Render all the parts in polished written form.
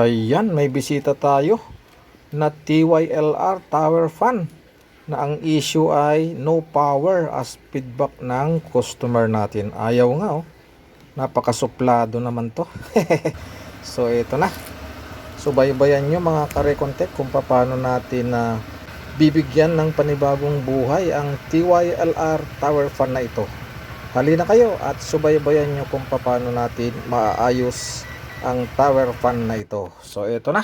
Ayan, may bisita tayo na TYLR tower fan na ang issue ay no power as feedback ng customer natin. Ayaw nga oh. Napakasuplado naman to. So ito na. Subaybayan nyo mga kare-contact kung paano natin na bibigyan ng panibagong buhay ang TYLR tower fan na ito. Halina kayo at subaybayan nyo kung paano natin maayos ang tower fan na ito. So ito na,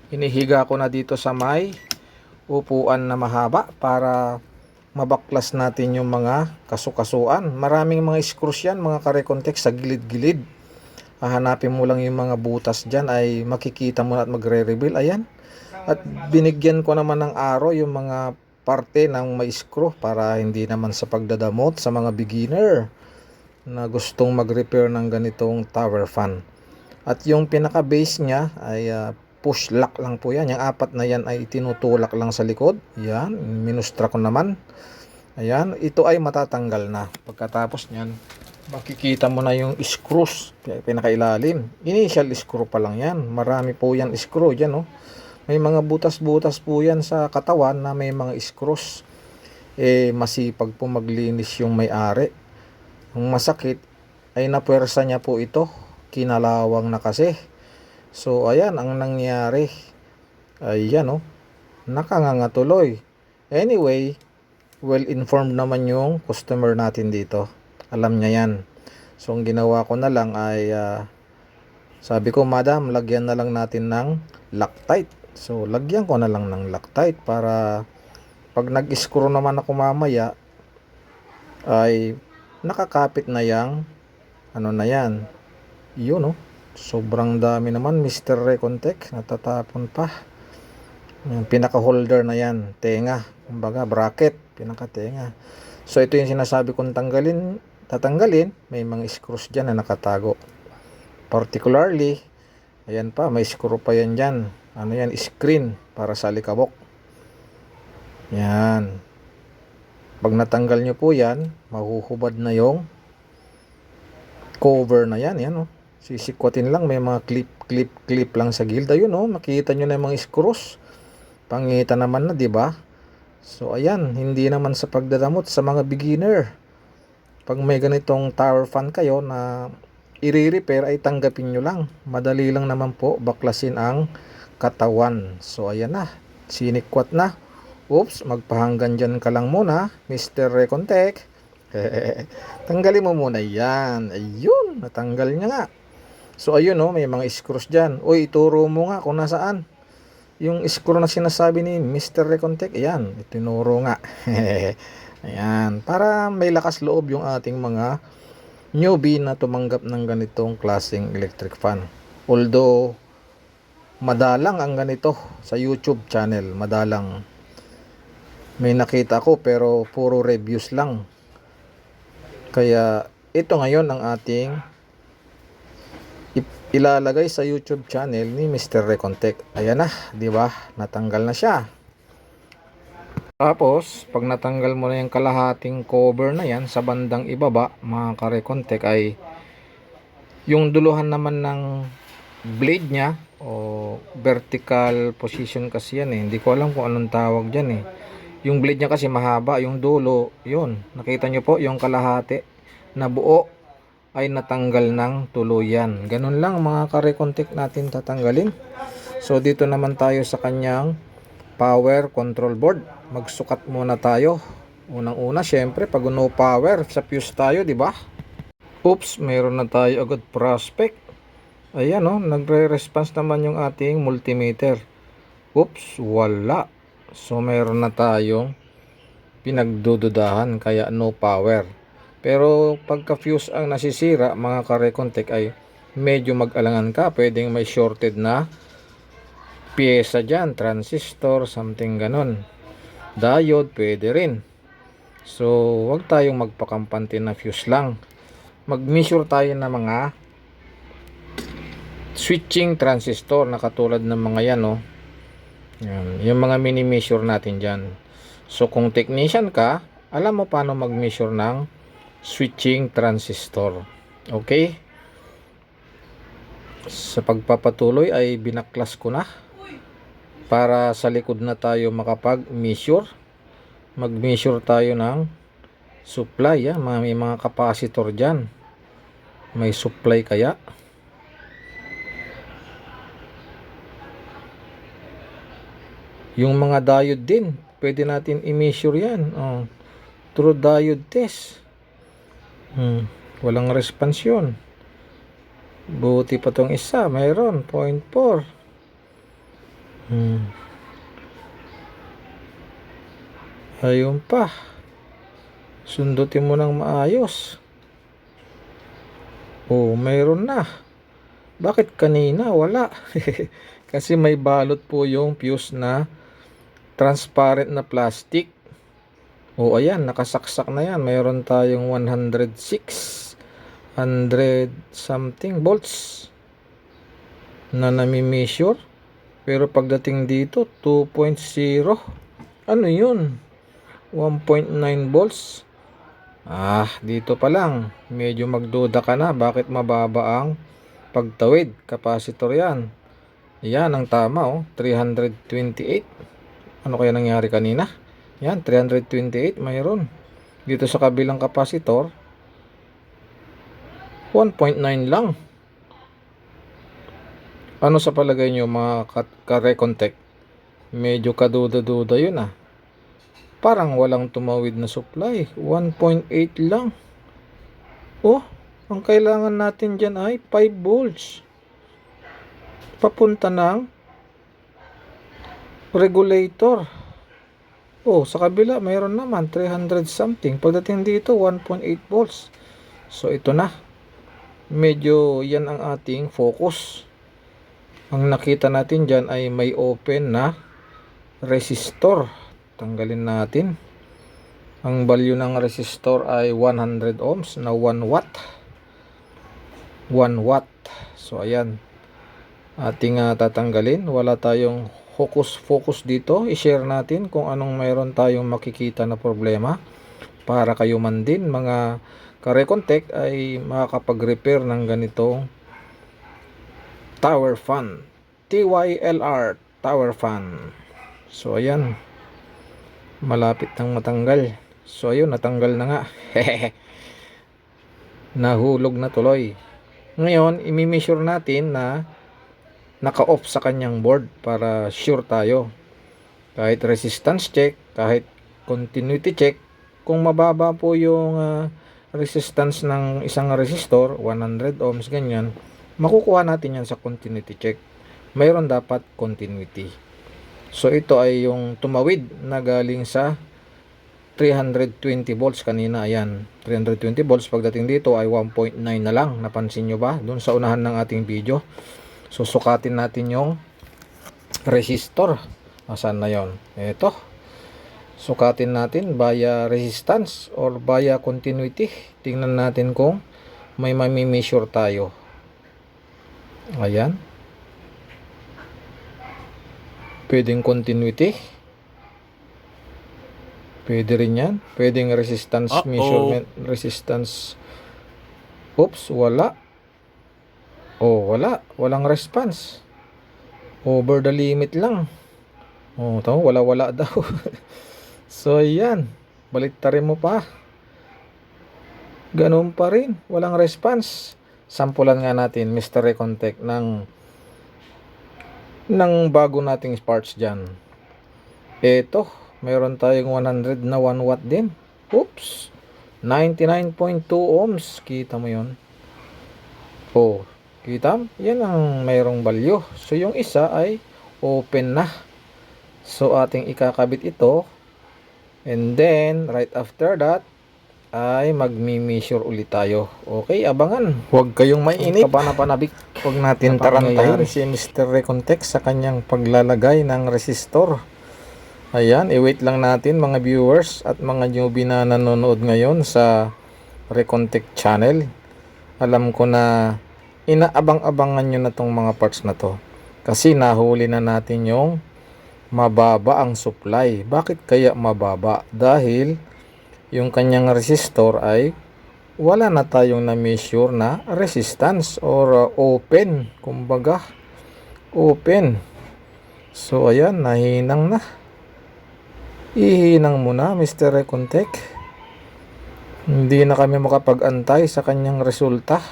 hinihiga ko na dito sa may upuan na mahaba para mabaklas natin yung mga kasukasuan. Maraming mga screws yan mga kare-contact sa gilid-gilid. Hahanapin mo lang yung mga butas dyan ay makikita mo na at magre-reveal. Ayan, at binigyan ko naman ng araw yung mga parte ng may screw para hindi naman sa pagdadamot sa mga beginner na gustong mag-repair ng ganitong tower fan. At yung pinaka base niya ay push lock lang po yan. Yung apat na yan ay tinutulak lang sa likod. Yan, minustra ko naman. Ayan, ito ay matatanggal na. Pagkatapos nyan, makikita mo na yung screws, pinakailalim. Initial screw pa lang yan. Marami po yan screw dyan, oh. May mga butas-butas po yan sa katawan na may mga screws. Masipag po maglinis yung may-ari. Ang masakit ay napuwersa niya po ito. Kinalawang na kasi. So ayan ang nangyari. Ayan oh, nakanganga tuloy. Anyway, well informed naman yung customer natin dito. Alam niya yan. So ang ginawa ko na lang ay sabi ko, madam, lagyan na lang natin ng Loctite. So lagyan ko na lang ng Loctite para pag nag-screw naman ako mamaya ay nakakapit na yang ano na yan. Yun oh, sobrang dami naman Mr. Recontact, natatapon pa. Yung pinaka holder na yan, tenga, kumbaga bracket, pinaka tenga. So ito yung sinasabi kong tatanggalin. May mga screws dyan na nakatago. Particularly, ayan pa, may screw pa yan dyan. Ano yan, screen para sa alikabok. Yan. Pag natanggal nyo po yan, mahuhubad na yung cover na yan. Yan oh, sisikwatin lang, may mga clip lang sa gilda. Yun oh, makita nyo na yung mga screws. Pangita naman na, di ba? So ayan, hindi naman sa pagdadamot sa mga beginner. Pag may ganitong tower fan kayo na i-repair ay tanggapin nyo lang. Madali lang naman po baklasin ang katawan. So ayan na, sinikwat na. Oops, magpahanggan dyan ka lang muna Mr. Recontact. Tanggalin mo muna yan. Ayun, natanggal niya nga. So ayun oh, may mga screws dyan. Uy, ituro mo nga kung nasaan yung screw na sinasabi ni Mr. Recontact. Ayan, itinuro nga. Ayan, para may lakas loob yung ating mga newbie na tumanggap ng ganitong klaseng electric fan. Although madalang ang ganito sa YouTube channel, madalang may nakita ko pero puro reviews lang. Kaya ito ngayon ang ating ilalagay sa YouTube channel ni Mr. Recontact. Ayan na, di ba? Natanggal na siya. Tapos, pag natanggal mo na yung kalahating cover na yan sa bandang ibaba, mga ka-Recontact, ay yung duluhan naman ng blade niya o vertical position kasi yan eh. Hindi ko alam kung anong tawag dyan eh. Yung blade niya kasi mahaba, yung dulo, yun. Nakita nyo po, yung kalahati na buo ay natanggal ng tuluyan. Ganun lang mga ka-Recontact natin tatanggalin. So dito naman tayo sa kanyang power control board. Magsukat muna tayo. Unang-una, syempre, pag no power, sa fuse tayo, di ba? Oops, mayroon na tayo agad prospect. Ayan oh, nagre-response naman yung ating multimeter. Oops, wala. So mayroon na tayong pinagdududahan, kaya no power. Pero pagka fuse ang nasisira, mga ka-Recontact, ay medyo mag-alangan ka. Pwedeng may shorted na pyesa dyan, transistor, something ganon. Diode, pwede rin. So wag tayong magpakampante na fuse lang. Mag-measure tayo ng mga switching transistor na katulad ng mga yan oh. Yan, yung mga mini-measure natin dyan. So kung technician ka, alam mo paano mag-measure ng switching transistor. Okay? Sa pagpapatuloy ay binaklas ko na para sa likod na tayo makapag-measure. Mag-measure tayo ng supply. May mga capacitor dyan. May supply kaya? Yung mga diode din, pwede natin i-measure yan. Through diode test. Walang response yun. Buti pa tong isa, mayroon 0.4. Ayun pa. Sundutin mo ng maayos. Mayroon na. Bakit kanina wala? Kasi may balot po yung fuse na transparent na plastic. Ayan, nakasaksak na yan. Mayroon tayong 106 100 something volts na nami-measure. Pero pagdating dito 2.0, ano yun, 1.9 volts. Dito pa lang medyo magduda ka na. Bakit mababa ang pagtawid? Capacitor yan. Yan ang tama, 328. Ano kaya nangyari kanina? Yan, 328 mayroon. Dito sa kabilang capacitor 1.9 lang. Ano sa palagay nyo mga ka-Recontech? Medyo kaduda-duda yun Parang walang tumawid na supply. 1.8 lang. Ang kailangan natin dyan ay 5 volts. Papunta ng regulator. Sa kabila mayroon naman 300 something. Pagdating dito 1.8 volts. So ito na. Medyo yan ang ating focus. Ang nakita natin dyan ay may open na resistor. Tanggalin natin. Ang value ng resistor ay 100 ohms na 1 watt. 1 watt. So ayan. Ating tatanggalin. Wala tayong focus dito. I-share natin kung anong mayroon tayong makikita na problema para kayo man din mga ka-Recontech ay makakapag-repair ng ganitong tower fan. TYLR tower fan. So ayan, malapit nang matanggal. So ayun, natanggal na nga. Nahulog na tuloy. Ngayon, i-measure natin na naka-off sa kanyang board para sure tayo. Kahit resistance check, kahit continuity check, kung mababa po yung resistance ng isang resistor, 100 ohms ganyan, makukuha natin yan sa continuity check. Mayroon dapat continuity. So ito ay yung tumawid na galing sa 320 volts kanina. Ayan, 320 volts. Pagdating dito ay 1.9 na lang. Napansin nyo ba? Doon sa unahan ng ating video. So sukatin natin yung resistor. Asan na yon? Ito. Sukatin natin via resistance or via continuity. Tingnan natin kung may mami-measure tayo. Ayan. Pwedeng continuity. Pwede rin yan. Pwedeng resistance measurement. Resistance. Oops, wala. Wala. Walang response. Over the limit lang. Wala daw. So, yan. Baliktarin mo pa. Ganun pa rin. Walang response. Sampulan nga natin, Mr. Recontech, ng bago nating parts dyan. Ito, mayroon tayong 100 na 1 watt din. Oops! 99.2 ohms. Kita mo yun? Kita? Yan ang mayroong value. So, yung isa ay open na. So, ating ikakabit ito. And then, right after that, ay magmi-measure ulit tayo. Okay, abangan. Huwag kayong mainip. Kapanapanabik. Huwag natin tarantahin si Mr. Recontech sa kanyang paglalagay ng resistor. Ayan, i-wait lang natin mga viewers at mga newbie na nanonood ngayon sa Recontech channel. Alam ko na inaabang-abangan nyo na tong mga parts na to. Kasi nahuli na natin yung mababa ang supply. Bakit kaya mababa? Dahil yung kanyang resistor ay wala na tayong na-measure na resistance or open, kumbaga open. So ayan, nahinang na. Ihinang mo na, Mr. Recontech. Hindi na kami makapag-antay sa kanyang resulta.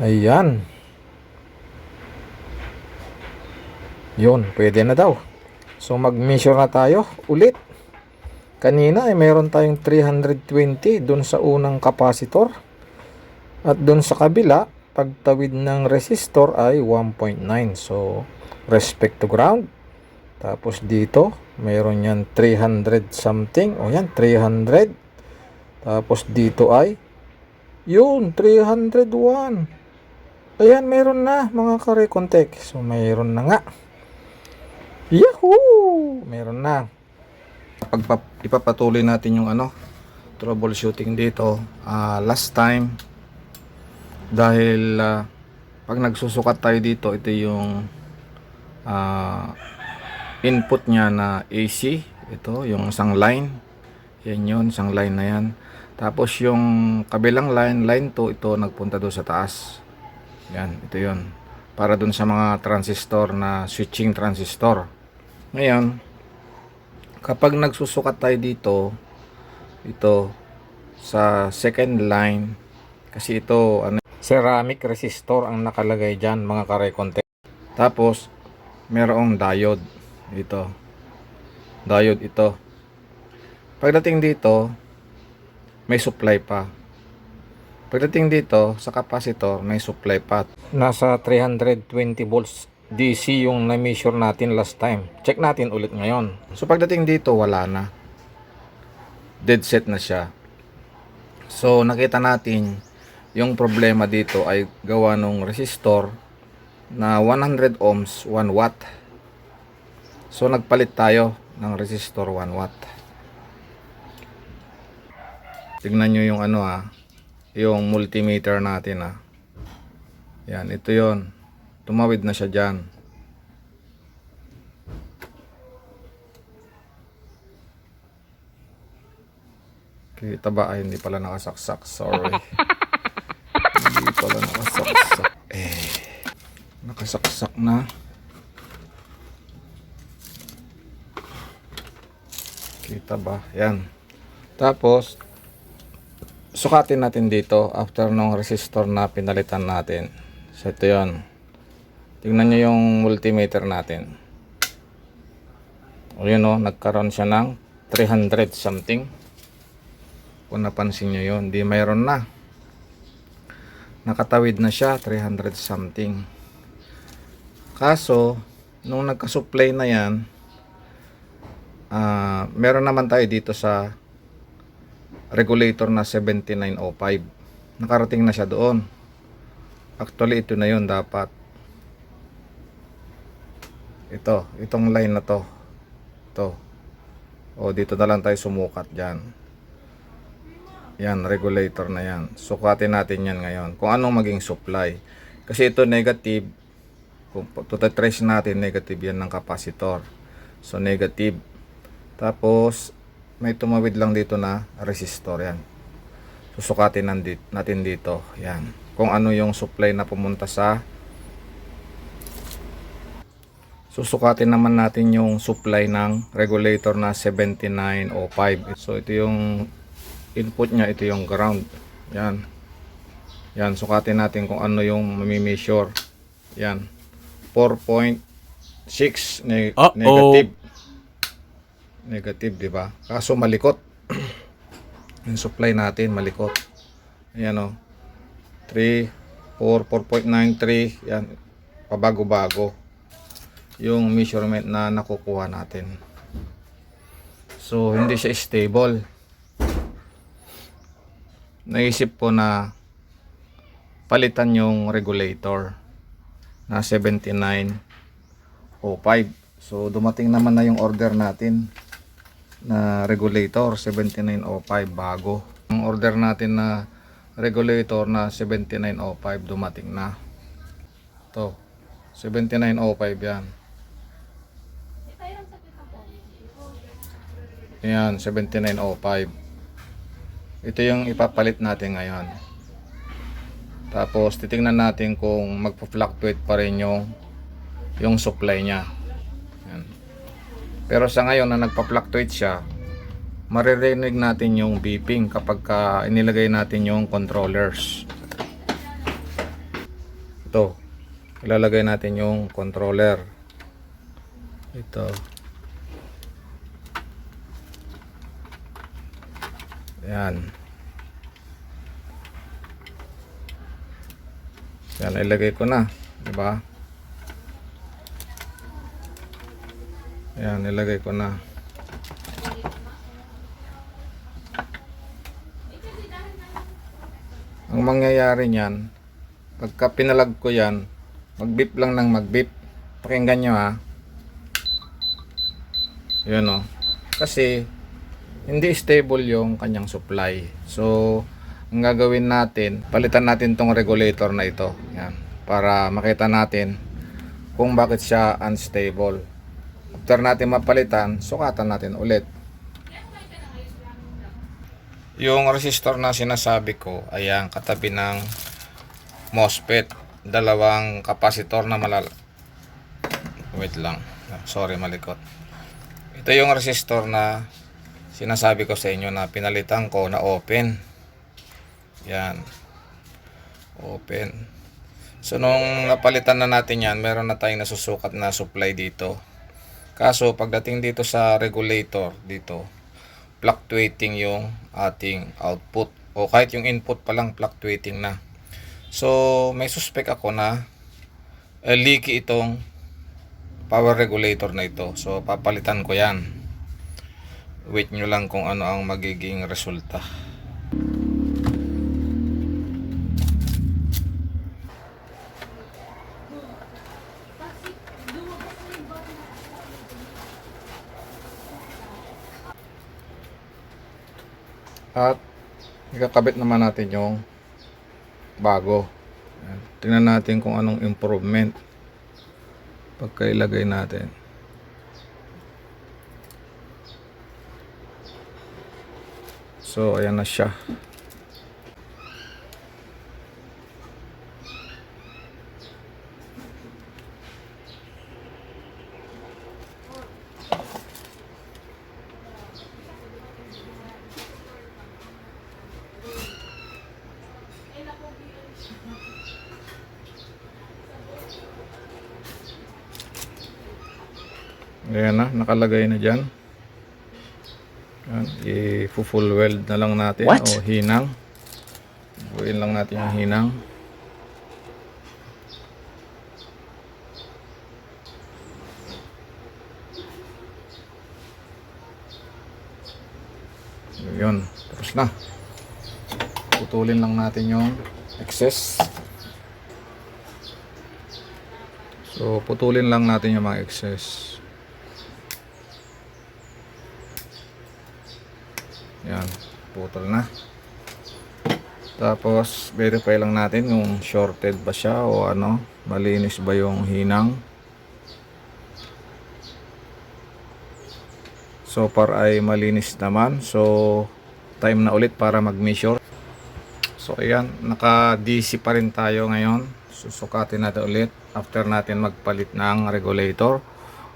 Ayan. Yun, pwede na daw. So mag-measure na tayo ulit. Kanina ay mayroon tayong 320 dun sa unang kapasitor. At dun sa kabila, pagtawid ng resistor ay 1.9. So respect to ground. Tapos dito, mayroon yan 300 something. O yan, 300. Tapos dito ay, yun, 301. Ayan, mayroon na mga ka-Recontech. So mayroon na nga. Yahoo! Mayroon na. Ipapatuloy natin yung troubleshooting dito. Last time, dahil pag nagsusukat tayo dito, ito yung input niya na AC. Ito, yung isang line. Yan yun, isang line na yan. Tapos yung kabilang line, line 2, ito nagpunta doon sa taas. Yan, ito yun. Para doon sa mga transistor na switching transistor. Ngayon, kapag nagsusukat tayo dito, ito sa second line, kasi ito ceramic resistor ang nakalagay dyan mga ka-Recontech. Tapos merong diode dito, diode ito. Pagdating dito may supply pa. Pagdating dito sa capacitor may supply pa. Nasa 320 volts DC yung na-measure natin last time. Check natin ulit ngayon. So pagdating dito wala na, dead set na siya. So nakita natin yung problema dito ay gawa nung resistor na 100 ohms 1 watt. So nagpalit tayo ng resistor 1 watt. Tignan nyo yung yung multimeter natin Yan, ito yon. Tumawid na siya dyan. Kita ba? Ay, hindi pala nakasaksak. Sorry. Hindi pala nakasaksak. Nakasaksak na. Kita ba? Yan. Tapos, sukatin natin dito after nung resistor na pinalitan natin. So, ito yun. Tingnan nyo yung multimeter natin. O yun nagkaroon siya ng 300 something. Kung napansin nyo yun, di mayroon na. Nakatawid na siya, 300 something. Kaso, nung nagka-supply na yan, meron naman tayo dito sa regulator na 7905. Nakarating na siya doon. Actually, ito na yun dapat. Itong line na to. Dito na lang tayo sumukat dyan. Yan, regulator na yan. Sukatin natin yan ngayon. Kung anong maging supply. Kasi ito negative. Kung trace natin, negative yan ng capacitor. So, negative. Tapos, may tumawid lang dito na resistor yan. Susukatin natin dito. Yan. Kung ano yung supply na pumunta sa. Susukatin naman natin yung supply ng regulator na 7905. So ito yung input niya, ito yung ground. Yan. Yan, sukatin natin kung ano yung mami-measure. Yan. 4.6 negative. Negative, di ba? Kaso malikot. Yung supply natin malikot. Ayan 3, 4, 4.93. Yan. Pabago-bago yung measurement na nakukuha natin. So hindi siya stable. Naisip ko na palitan yung regulator na 7905. So dumating naman na yung order natin na regulator 7905 bago. Ang order natin na regulator na 7905 dumating na. To 7905 yan. Ayan, 7905. Ito yung ipapalit natin ngayon. Tapos titingnan natin kung magpo-fluctuate pa rin yung supply niya. Yan. Pero sa ngayon na nagpa-fluctuate siya, maririnig natin yung beeping kapag inilagay natin yung controllers. Ito, ilalagay natin yung controller. Ito. Yan. Yan, ilagay ko na, di ba? Yan, ilagay ko na. Ang mangyayari niyan, pagka pinalag ko yan, mag-beep lang ng mag-beep. Pakinggan nyo ha. Yun o. Kasi, hindi stable yung kanyang supply. So, ang gagawin natin, palitan natin tong regulator na ito. Yan. Para makita natin kung bakit siya unstable. After natin mapalitan, sukatan natin ulit. Yung resistor na sinasabi ko, ayan, katabi ng MOSFET. Dalawang kapasitor na wait lang. Sorry, malikot. Ito yung resistor na sinasabi ko sa inyo na pinalitan ko na open. Yan. Open. So, nung napalitan na natin yan, meron na tayong nasusukat na supply dito. Kaso, pagdating dito sa regulator, dito, fluctuating yung ating output. O kahit yung input pa lang, fluctuating na. So, may suspect ako na leaky itong power regulator na ito. So, papalitan ko yan. Wait nyo lang kung ano ang magiging resulta. At ikakabit naman natin yung bago. Ayan. Tingnan natin kung anong improvement pagkailagay natin. So ayan na siya. Ayan na, nakalagay na dyan. I-full weld na lang natin. What? O hinang. Buuin lang natin yung hinang. Yun, tapos na. Putulin lang natin yung excess. So, putulin lang natin yung mga excess. Yan, putol na. Tapos, verify lang natin kung shorted ba siya o ano, malinis ba yung hinang. So far ay malinis naman. So, time na ulit para mag-measure. So, ayan, naka-DC pa rin tayo ngayon. Susukatin natin ulit after natin magpalit ng regulator.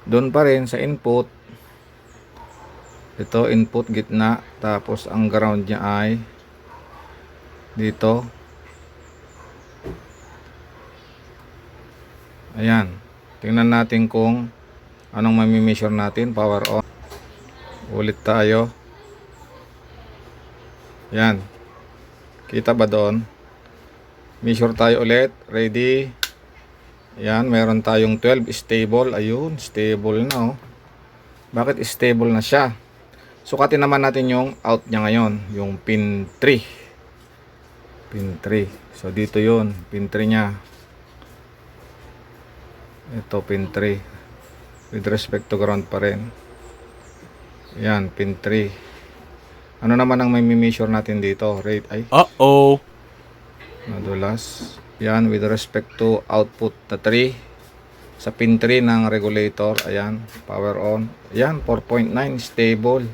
Doon pa rin sa input. Ito, input gitna. Tapos, ang ground niya ay dito. Ayan. Tingnan natin kung anong mami-measure natin. Power on. Ulit tayo. Yan. Kita ba doon? Measure tayo ulit. Ready. Yan. Meron tayong 12 stable. Ayun. Stable na oh. Bakit stable na siya? Sukatin naman natin yung out niya ngayon. Yung pin 3. Pin 3. So dito yun. Pin 3 niya. Ito pin 3. With respect to ground pa rin. Yan, pin 3. Ano naman ang may measure natin dito? Rate ay. Uh-oh. Nadulas. Yan, with respect to output na 3. Sa pin 3 ng regulator. Ayan, power on. Ayan, 4.9. Stable.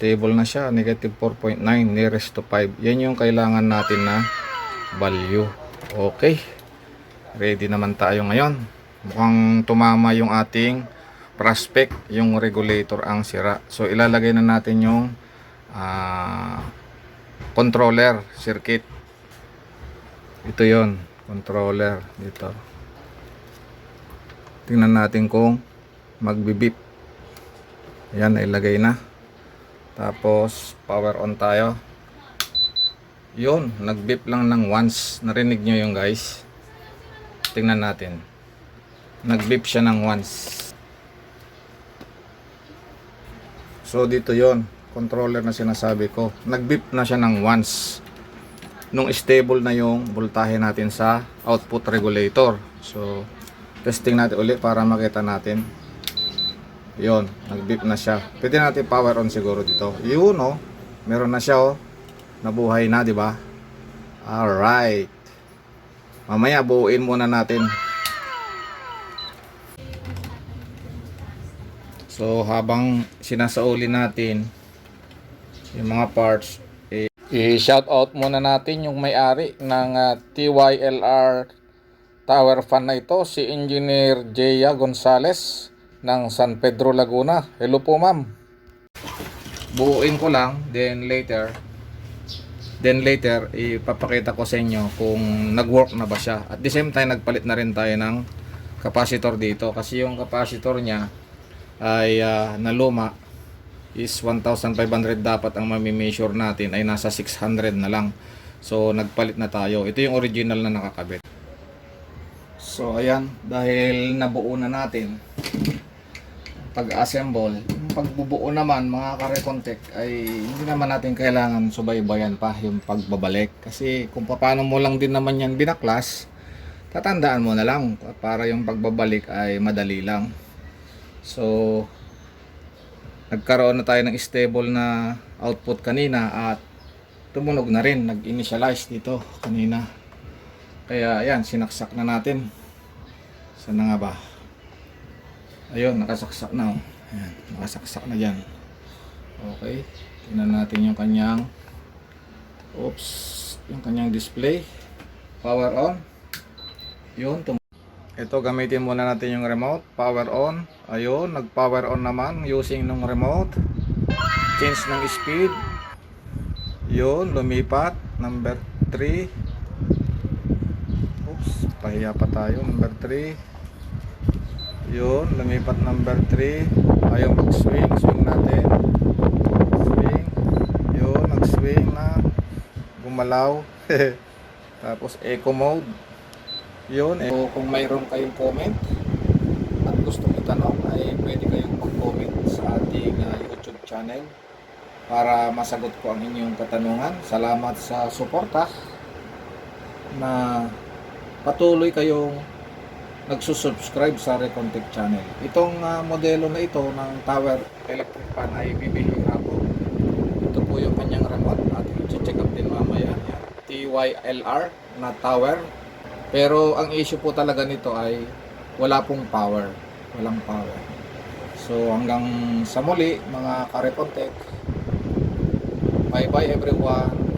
stable na siya, negative 4.9 nearest to 5. Yan yung kailangan natin na value. Okay, ready naman tayo ngayon. Mukhang tumama yung ating prospect, yung regulator ang sira. So ilalagay na natin yung controller circuit. Ito yon, controller dito. Tingnan natin kung magbibip. Ayan, ilagay na. Tapos power on tayo. Yun, nagbip lang ng once. Narinig nyo yung guys. Tingnan natin. Nagbip siya ng once. So dito yon, controller na sinasabi ko. Nagbip na siya ng once. Nung stable na yung voltahe natin sa output regulator. So testing natin ulit para makita natin. Yon, nagbip na siya. Pwede natin power on siguro dito. Yun oh, meron na siya oh. Nabuhay na, di ba? Alright. Mamaya buuin muna natin. So habang sinasauli natin yung mga parts, i-shout out muna natin yung may-ari ng TYLR tower fan na ito, si Engineer Jeya Gonzales ng San Pedro, Laguna. Hello po ma'am. Buuin ko lang, then later ipapakita ko sa inyo kung nag-work na ba siya. At the same time, nagpalit na rin tayo ng capacitor dito kasi yung capacitor niya ay naluma, is 1,500 dapat ang mami-measure natin, ay nasa 600 na lang. So nagpalit na tayo. Ito yung original na nakakabit. So ayan, dahil nabuo na natin pag-assemble, pagbubuo naman mga karekontek ay hindi naman natin kailangan subaybayan pa yung pagbabalik. Kasi kung paano mo lang din naman yan binaklas, tatandaan mo na lang para yung pagbabalik ay madali lang. So nagkaroon na tayo ng stable na output kanina at tumunog na rin, nag-initialize dito kanina. Kaya ayan, sinaksak na natin. Saan na nga ba? Ayun, nakasaksak na oh. Ayan, nakasaksak na dyan. Okay, tingnan natin yung kanyang yung kanyang display. Power on. Yun, ito, gamitin muna natin yung remote. Power on. Ayun, nag-power on naman using ng remote. Change ng speed. Yun, lumipat. Number 3. Oops, pahiya pa tayo. Number 3. Yun, lumipat number 3. Ayaw mag-swing. Swing natin. Swing. Yun, nag-swing na. Gumalaw. Tapos eco mode. Yun, kung mayroon kayong comment at gustong itanong ay pwede kayong mag-comment sa ating YouTube channel para masagot ko ang inyong katanungan. Salamat sa suporta na patuloy kayong nagsusubscribe sa Recontech channel. Itong modelo na ito ng tower electric fan ay bibihira po. Ito po yung kanyang remote at i-check up din mamaya. TYLR na tower. Pero ang issue po talaga nito ay wala pong power. Walang power. So hanggang sa muli mga ka-Recontech. Bye bye everyone.